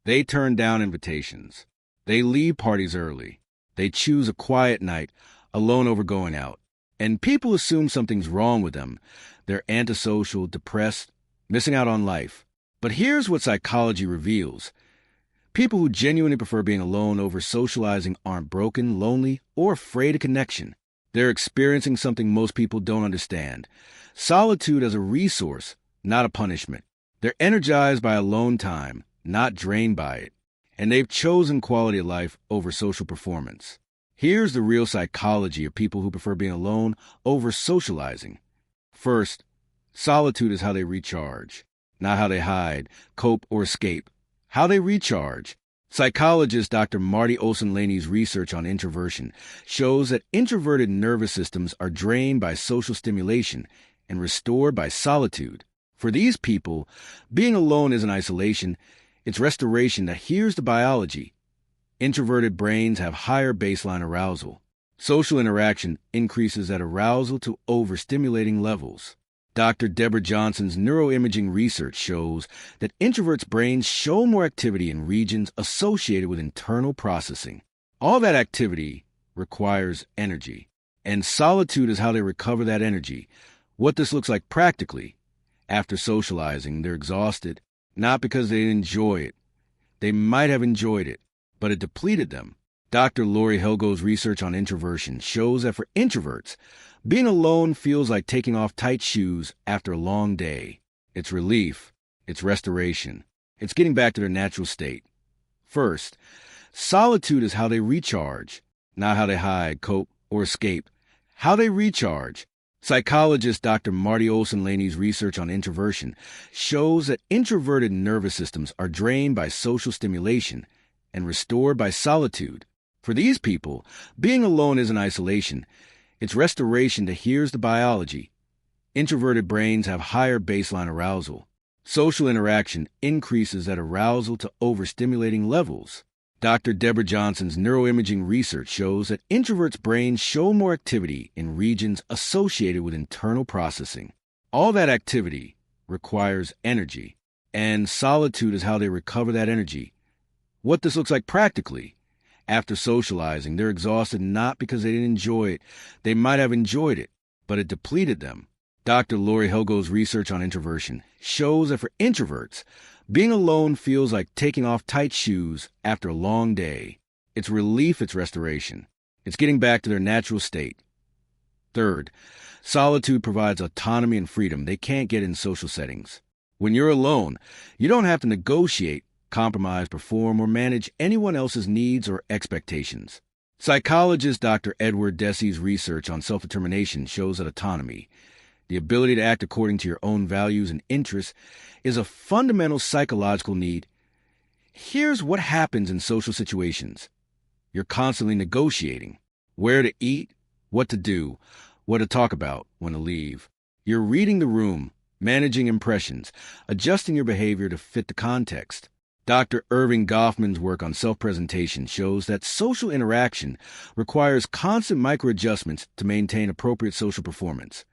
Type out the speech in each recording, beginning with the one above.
They turn down invitations. They leave parties early. They choose a quiet night, alone over going out. And people assume something's wrong with them. They're antisocial, depressed, missing out on life. But here's what psychology reveals. People who genuinely prefer being alone over socializing aren't broken, lonely, or afraid of connection. They're experiencing something most people don't understand. Solitude as a resource, not a punishment. They're energized by alone time, not drained by it. And they've chosen quality of life over social performance. Here's the real psychology of people who prefer being alone over socializing. First, solitude is how they recharge, not how they hide, cope, or escape. How they recharge. Psychologist Dr. Marty Olson-Laney's research on introversion shows that introverted nervous systems are drained by social stimulation and restored by solitude. For these people, being alone isn't isolation, it's restoration. That here's the biology. Introverted brains have higher baseline arousal. Social interaction increases at arousal to overstimulating levels. Dr. Deborah Johnson's neuroimaging research shows that introverts' brains show more activity in regions associated with internal processing. All that activity requires energy, and solitude is how they recover that energy. What this looks like practically. After socializing, they're exhausted, not because they didn't enjoy it. They might have enjoyed it, but it depleted them. Dr. Lori Helgo's research on introversion shows that for introverts, being alone feels like taking off tight shoes after a long day. It's relief. It's restoration. It's getting back to their natural state. First, solitude is how they recharge, not how they hide, cope, or escape. How they recharge. Psychologist Dr. Marty Olson-Laney's research on introversion shows that introverted nervous systems are drained by social stimulation and restored by solitude. For these people, being alone isn't isolation. It's restoration. To here's the biology. Introverted brains have higher baseline arousal. Social interaction increases at arousal to overstimulating levels. Dr. Deborah Johnson's neuroimaging research shows that introverts' brains show more activity in regions associated with internal processing. All that activity requires energy, and solitude is how they recover that energy. What this looks like practically. After socializing, they're exhausted not because they didn't enjoy it. They might have enjoyed it, but it depleted them. Dr. Lori Helgo's research on introversion shows that for introverts, being alone feels like taking off tight shoes after a long day. It's relief. It's restoration. It's getting back to their natural state. Third, solitude provides autonomy and freedom they can't get in social settings. When you're alone, you don't have to negotiate, compromise, perform, or manage anyone else's needs or expectations. Psychologist Dr. Edward Desi's research on self-determination shows that autonomy, the ability to act according to your own values and interests, is a fundamental psychological need. Here's what happens in social situations. You're constantly negotiating where to eat, what to do, what to talk about, when to leave. You're reading the room, managing impressions, adjusting your behavior to fit the context. Dr. Irving Goffman's work on self-presentation shows that social interaction requires constant microadjustments to maintain appropriate social performance.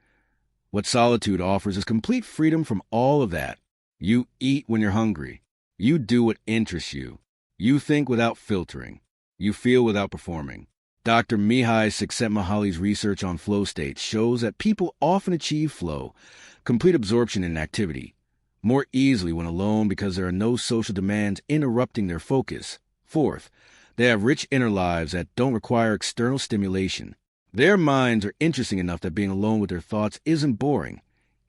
What solitude offers is complete freedom from all of that. You eat when you're hungry. You do what interests you. You think without filtering. You feel without performing. Dr. Mihai Csikszentmihalyi's research on flow states shows that people often achieve flow, complete absorption in activity, more easily when alone because there are no social demands interrupting their focus. Fourth, they have rich inner lives that don't require external stimulation. Their minds are interesting enough that being alone with their thoughts isn't boring.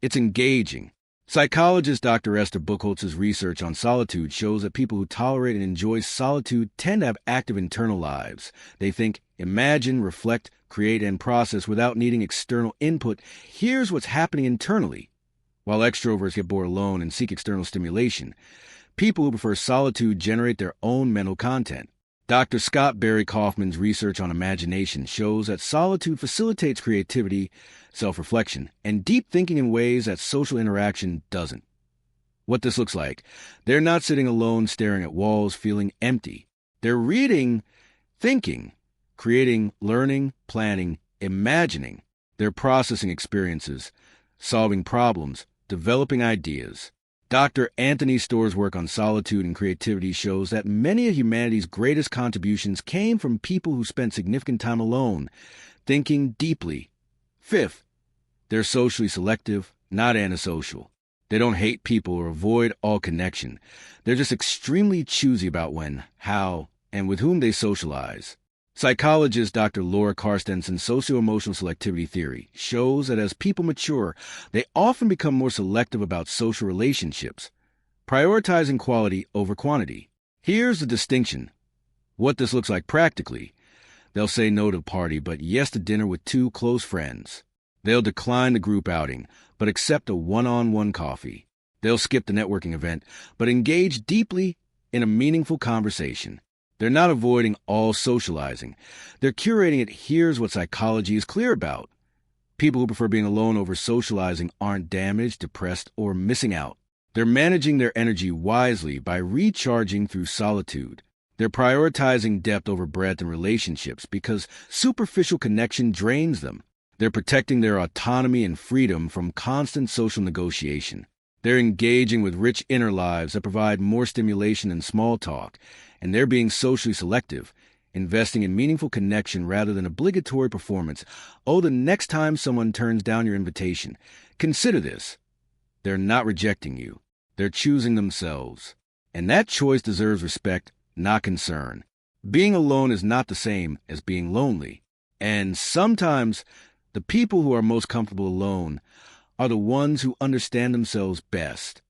It's engaging. Psychologist Dr. Esther Buchholz's research on solitude shows that people who tolerate and enjoy solitude tend to have active internal lives. They think, imagine, reflect, create, and process without needing external input. Here's what's happening internally. While extroverts get bored alone and seek external stimulation, people who prefer solitude generate their own mental content. Dr. Scott Barry Kaufman's research on imagination shows that solitude facilitates creativity, self-reflection, and deep thinking in ways that social interaction doesn't. What this looks like. They're not sitting alone staring at walls feeling empty. They're reading, thinking, creating, learning, planning, imagining. They're processing experiences, solving problems, developing ideas. Dr. Anthony Storr's work on solitude and creativity shows that many of humanity's greatest contributions came from people who spent significant time alone, thinking deeply. Fifth, they're socially selective, not antisocial. They don't hate people or avoid all connection. They're just extremely choosy about when, how, and with whom they socialize. Psychologist Dr. Laura Carstensen's socio-emotional selectivity theory shows that as people mature, they often become more selective about social relationships, prioritizing quality over quantity. Here's the distinction. What this looks like practically. They'll say no to a party, but yes to dinner with two close friends. They'll decline the group outing, but accept a one-on-one coffee. They'll skip the networking event, but engage deeply in a meaningful conversation. They're not avoiding all socializing. They're curating it. Here's what psychology is clear about. People who prefer being alone over socializing aren't damaged, depressed, or missing out. They're managing their energy wisely by recharging through solitude. They're prioritizing depth over breadth in relationships because superficial connection drains them. They're protecting their autonomy and freedom from constant social negotiation. They're engaging with rich inner lives that provide more stimulation than small talk, and they're being socially selective, investing in meaningful connection rather than obligatory performance. Oh, the next time someone turns down your invitation, consider this. They're not rejecting you. They're choosing themselves. And that choice deserves respect, not concern. Being alone is not the same as being lonely. And sometimes the people who are most comfortable alone are the ones who understand themselves best.